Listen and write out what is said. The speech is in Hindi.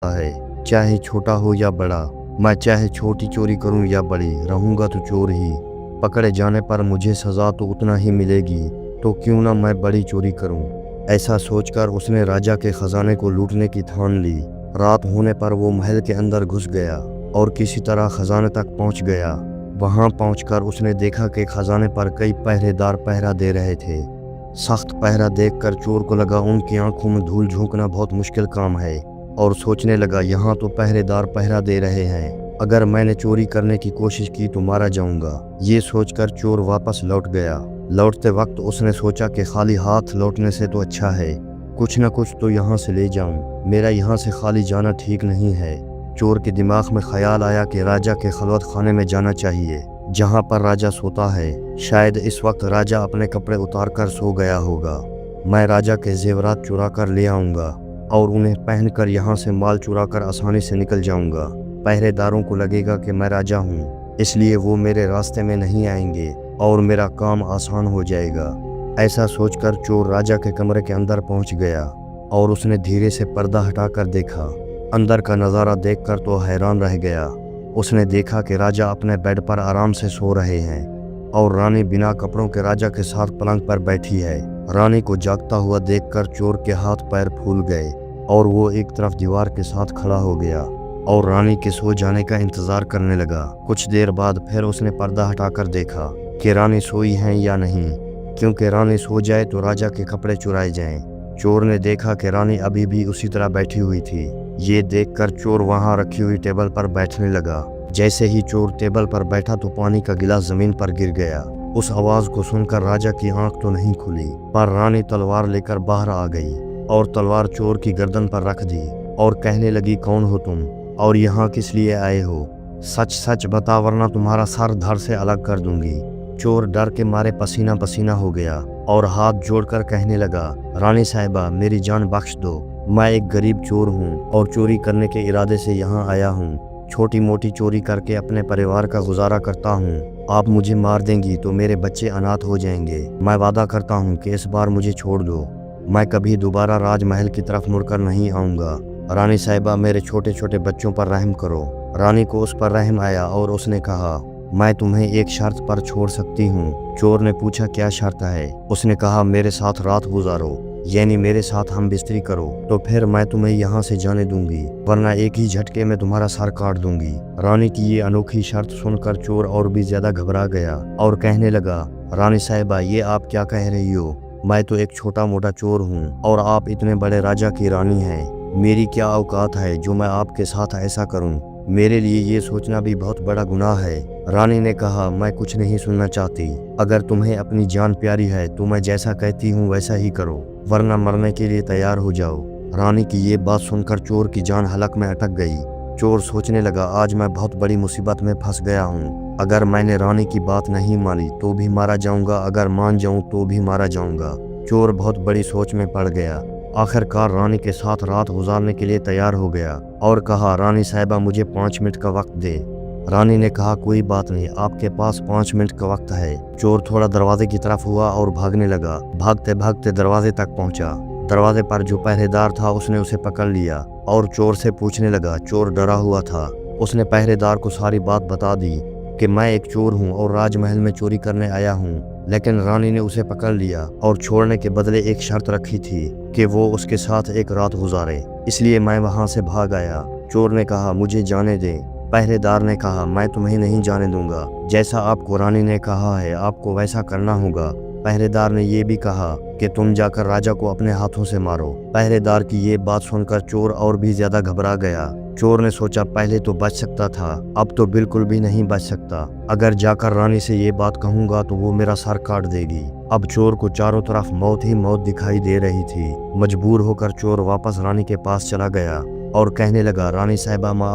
है, चाहे छोटा हो या बड़ा। मैं चाहे छोटी चोरी करूं या बड़ी, रहूंगा तो चोर ही। पकड़े जाने पर मुझे सजा तो उतना ही मिलेगी, तो क्यों ना मैं बड़ी चोरी करूं। ऐसा सोचकर उसने राजा के खजाने को लूटने की ठान ली। रात होने पर वो महल के अंदर घुस गया और किसी तरह खजाने तक पहुंच गया। वहां पहुंचकर उसने देखा कि खजाने पर कई पहरेदार पहरा दे रहे थे। सख्त पहरा देखकर चोर को लगा उनकी आंखों में धूल झोंकना बहुत मुश्किल काम है, और सोचने लगा यहाँ तो पहरेदार पहरा दे रहे हैं, अगर मैंने चोरी करने की कोशिश की तो मारा जाऊंगा। ये सोचकर चोर वापस लौट गया। लौटते वक्त उसने सोचा कि खाली हाथ लौटने से तो अच्छा है, कुछ न कुछ तो यहाँ से ले जाऊं, मेरा यहाँ से खाली जाना ठीक नहीं है। चोर के दिमाग में ख्याल आया कि राजा के खलवत खाने में जाना चाहिए, जहाँ पर राजा सोता है। शायद इस वक्त राजा अपने कपड़े उतार कर सो गया होगा। मैं राजा के जेवरात चुरा कर ले आऊँगा और उन्हें पहनकर यहाँ से माल चुरा कर आसानी से निकल जाऊँगा। पहरेदारों को लगेगा कि मैं राजा हूँ, इसलिए वो मेरे रास्ते में नहीं आएंगे और मेरा काम आसान हो जाएगा। ऐसा सोचकर चोर राजा के कमरे के अंदर पहुँच गया और उसने धीरे से पर्दा हटाकर देखा। अंदर का नज़ारा देखकर तो हैरान रह गया। उसने देखा कि राजा अपने बेड पर आराम से सो रहे हैं और रानी बिना कपड़ों के राजा के साथ पलंग पर बैठी है। रानी को जागता हुआ देखकर चोर के हाथ पैर फूल गए और वो एक तरफ दीवार के साथ खड़ा हो गया और रानी के सो जाने का इंतजार करने लगा। कुछ देर बाद फिर उसने पर्दा हटाकर देखा कि रानी सोई हैं या नहीं, क्योंकि रानी सो जाए तो राजा के कपड़े चुराए जाएं। चोर ने देखा कि रानी अभी भी उसी तरह बैठी हुई थी। ये देखकर चोर वहां रखी हुई टेबल पर बैठने लगा। जैसे ही चोर टेबल पर बैठा तो पानी का गिलास जमीन पर गिर गया। उस आवाज को सुनकर राजा की आंख तो नहीं खुली, पर रानी तलवार लेकर बाहर आ गई और तलवार चोर की गर्दन पर रख दी और कहने लगी, कौन हो तुम और यहाँ किस लिए आए हो? सच सच बता, वरना तुम्हारा सर धड़ से अलग कर दूंगी। चोर डर के मारे पसीना पसीना हो गया और हाथ जोड़कर कहने लगा, रानी साहिबा मेरी जान बख्श दो, मैं एक गरीब चोर हूँ और चोरी करने के इरादे से यहाँ आया हूँ। छोटी मोटी चोरी करके अपने परिवार का गुजारा करता हूँ। आप मुझे मार देंगी तो मेरे बच्चे अनाथ हो जाएंगे। मैं वादा करता हूँ कि इस बार मुझे छोड़ दो, मैं कभी दोबारा राजमहल की तरफ मुड़कर नहीं आऊँगा। रानी साहिबा मेरे छोटे छोटे बच्चों पर रहम करो। रानी को उस पर रहम आया और उसने कहा, मैं तुम्हें एक शर्त पर छोड़ सकती हूँ। चोर ने पूछा, क्या शर्त है? उसने कहा, मेरे साथ रात गुजारो, यानी मेरे साथ हम बिस्तरी करो, तो फिर मैं तुम्हें यहाँ से जाने दूंगी, वरना एक ही झटके में तुम्हारा सर काट दूंगी। रानी की ये अनोखी शर्त सुनकर चोर और भी ज्यादा घबरा गया और कहने लगा, रानी साहिबा ये आप क्या कह रही हो? मैं तो एक छोटा मोटा चोर हूँ और आप इतने बड़े राजा की रानी हैं। मेरी क्या औकात है जो मैं आपके साथ ऐसा करूँ? मेरे लिए ये सोचना भी बहुत बड़ा गुनाह है। रानी ने कहा, मैं कुछ नहीं सुनना चाहती। अगर तुम्हें अपनी जान प्यारी है तो मैं जैसा कहती हूँ वैसा ही करो, वरना मरने के लिए तैयार हो जाओ। रानी की ये बात सुनकर चोर की जान हलक में अटक गई। चोर सोचने लगा, आज मैं बहुत बड़ी मुसीबत में फंस गया हूँ। अगर मैंने रानी की बात नहीं मानी तो भी मारा जाऊंगा, अगर मान जाऊं तो भी मारा जाऊंगा। चोर बहुत बड़ी सोच में पड़ गया। आखिरकार रानी के साथ रात गुजारने के लिए तैयार हो गया और कहा, रानी साहिबा मुझे 5 मिनट का वक्त दे। रानी ने कहा, कोई बात नहीं, आपके पास 5 मिनट का वक्त है। चोर थोड़ा दरवाजे की तरफ हुआ और भागने लगा। भागते भागते दरवाजे तक पहुंचा। दरवाजे पर जो पहरेदार था उसने उसे पकड़ लिया और चोर से पूछने लगा। चोर डरा हुआ था। उसने पहरेदार को सारी बात बता दी कि मैं एक चोर हूँ और राजमहल में चोरी करने आया हूँ, लेकिन रानी ने उसे पकड़ लिया और छोड़ने के बदले एक शर्त रखी थी कि वो उसके साथ एक रात गुजारे, इसलिए मैं वहां से भाग आया। चोर ने कहा, मुझे जाने दे। पहरेदार ने कहा, मैं तुम्हें नहीं जाने दूंगा, जैसा आपको रानी ने कहा है आपको वैसा करना होगा। पहरेदार ने ये भी कहा कि तुम जाकर राजा को अपने हाथों से मारो। पहरेदार की ये बात सुनकर चोर और भी ज्यादा घबरा गया। चोर ने सोचा, पहले तो बच सकता था, अब तो बिल्कुल भी नहीं बच सकता। अगर जाकर रानी से ये बात कहूंगा तो वो मेरा सर काट देगी। अब चोर को चारों तरफ मौत ही मौत दिखाई दे रही थी। मजबूर होकर चोर वापस रानी के पास चला गया और कहने लगा, रानी साहिबा माँ